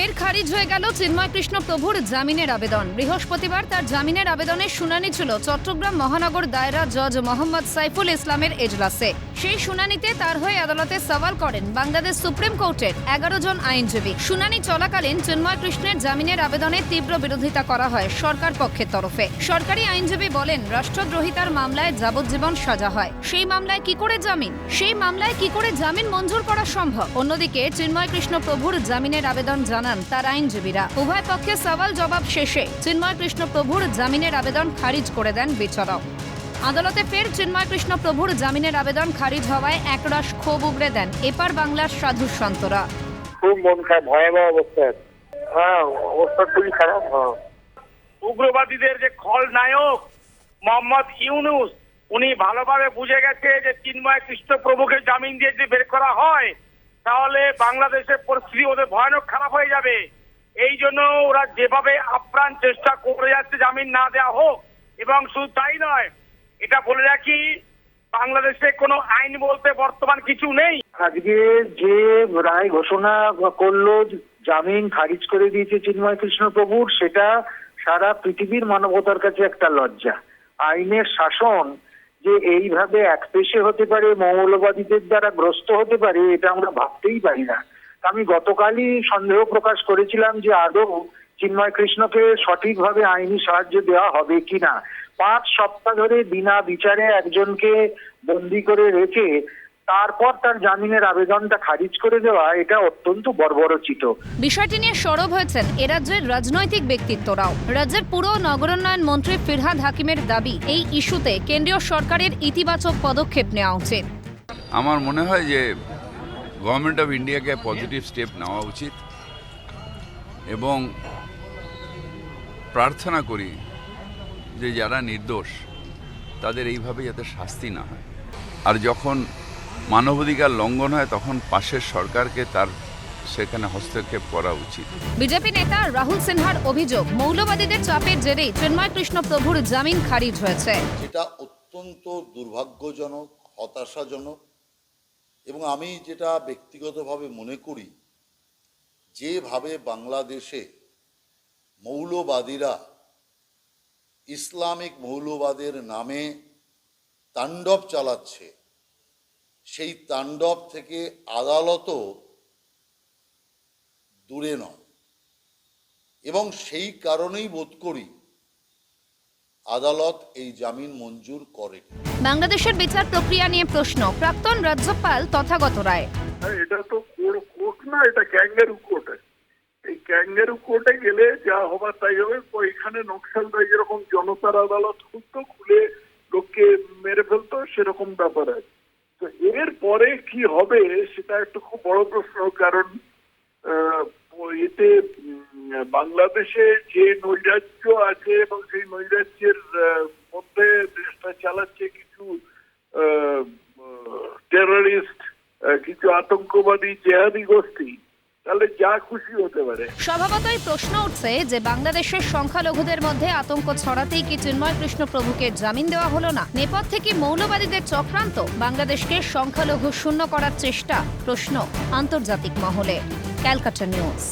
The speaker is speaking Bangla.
ফের খারিজ হয়ে গেল চিন্ময় কৃষ্ণ প্রভুর জামিনের আবেদন। বৃহস্পতিবার তার জামিনের আবেদনের শুনানি ছিল চট্টগ্রাম মহানগর দায়রা জজ মোহাম্মদ সাইফুল ইসলামের এজলাসে। সেই শুনানিতে তার হয়ে আদালতে সওয়াল করেন বাংলাদেশ সুপ্রিম কোর্টের 11 জন আইনজীবী। শুনানি চলাকালীন চিন্ময় কৃষ্ণের জামিনের আবেদনের তীব্র বিরোধিতা করা হয় সরকার পক্ষের তরফে। সরকারি আইনজীবী বলেন, রাষ্ট্রদ্রোহিতার মামলায় যাবজ্জীবন সাজা হয়, সেই মামলায় কি করে জামিন মঞ্জুর করা সম্ভব? অন্যদিকে চিন্ময় কৃষ্ণ প্রভুর জামিনের আবেদন জানান তার আইনজীবীরা। উভয় পক্ষে সওয়াল জবাব শেষে চিন্ময় কৃষ্ণ প্রভুর জামিনের আবেদন খারিজ করে দেন বিচারক। আদালতে ফের চিন্ময় কৃষ্ণ প্রভুর জামিনের আবেদন খারিজ হওয়ায় একরাশ ক্ষোভ উগরে দেন এপার বাংলার সাধু সন্তরা। খুব মন খারাপ, ভয়াবহ অবস্থা। অবস্থা খুবই খারাপ। উগ্রবাদীদের যে খলনায়ক মোহাম্মদ ইউনূস, উনি ভালোভাবে বুঝে গেছে যে চিন্ময় কৃষ্ণ প্রভুকে জামিন দিয়ে যদি বের করা হয় তাহলে বাংলাদেশের পরিস্থিতি ওদের ভয়ানক খারাপ হয়ে যাবে। এই জন্য ওরা যেভাবে আপ্রাণ চেষ্টা করে যাচ্ছে জামিন না দেওয়া হোক। এবং শুধু তাই নয়, এটা বলে রাখি, বাংলাদেশে কোনো আইন বলতে বর্তমান কিছু নেই। আজকে যে রায় ঘোষণা করলো, জামিন খারিজ করে দিয়েছে চিন্ময় কৃষ্ণ প্রভুর, সেটা সারা পৃথিবীর মানবতার কাছে একটা লজ্জা। আইনের শাসন যে এইভাবে একপেশে হতে পারে, মৌলবাদীদের দ্বারা গ্রস্ত হতে পারে, এটা আমরা ভাবতেই পারি না। আমি গতকালই সন্দেহ প্রকাশ করেছিলাম যে আদৌ চিন্ময় কৃষ্ণকে সঠিকভাবে আইনি সাহায্য দেওয়া হবে কিনা। 5 সপ্তাহ ধরে বিনা বিচারে একজনকে বন্দী করে রেখে তারপর তার জামিনের আবেদনটা খারিজ করে দেওয়া, এটা অত্যন্ত বর্বরোচিত। বিষয়টি নিয়ে সরব হয়েছেন এ রাজ্যের রাজনৈতিক ব্যক্তিত্বরাও। রাজ্যের পুর নগরোন্নয়ন মন্ত্রী ফিরহাদ হাকিমের দাবি, এই ইস্যুতে কেন্দ্রীয় সরকারের ইতিবাচক পদক্ষেপ নেওয়া উচিত। আমার মনে হয় যে গভর্নমেন্ট অফ ইন্ডিয়াকে পজিটিভ স্টেপ নেওয়া উচিত এবং প্রার্থনা করি যে যারা নির্দোষ তাদের এইভাবে যাতে শাস্তি না হয়। আর যখন মানবাধিকার লঙ্ঘন হয় তখন পাশের সরকারকে তার সেখানে হস্তক্ষেপ করা উচিত। বিজেপি নেতা রাহুল সিনহার অভিযোগ, মৌলবাদীদের চাপের জেরেই চিন্ময় কৃষ্ণ প্রভুর জামিন খারিজ হয়েছে। এটা অত্যন্ত দুর্ভাগ্যজনক, হতাশাজনক। এবং আমি যেটা ব্যক্তিগতভাবে মনে করি, যেভাবে বাংলাদেশে মৌলবাদীরা ইসলামিক মৌলবাদের নামে তাণ্ডব চালাচ্ছে, সেই তাণ্ডব থেকে আদালতও দূরে নয়। এবং সেই কারণেই বোধ করি আদালত এই জামিন মঞ্জুর করে। বাংলাদেশের বিচার প্রক্রিয়া নিয়ে প্রশ্ন প্রাক্তন রাজ্যপাল তথাগত রায়। এটা তো কোর্ট না, এটা ক্যাঙ্গারু কোর্ট। এই ক্যাঙ্গারু কোর্টে গেলে যা হবার তাই হবে। এখানে নকশালরা যেরকম জনতার আদালত খুলতো, খুলে লোককে মেরে ফেলতো, সেরকম ব্যাপার আছে। তো এর পরে কি হবে সেটা একটা খুব বড় প্রশ্ন। কারণ এতে বাংলাদেশে যে নৈরাজ্য আছে এবং সেই নৈরাজ্যের মধ্যে দেশটা চালাচ্ছে কিছু টেররিস্ট, কিছু আতঙ্কবাদী জেহাদি গোষ্ঠী, তাহলে যা খুশি হতে পারে। স্বভাবতই প্রশ্ন উঠছে যে বাংলাদেশের সংখ্যালঘুদের মধ্যে আতঙ্ক ছড়াতেই কি চিন্ময় কৃষ্ণ প্রভুকে জামিন দেওয়া হলো না? নেপথ্যে কি মৌলবাদীদের চক্রান্ত? বাংলাদেশকে সংখ্যালঘু শূন্য করার চেষ্টা? প্রশ্ন আন্তর্জাতিক মহলে। ক্যালকাটা নিউজ।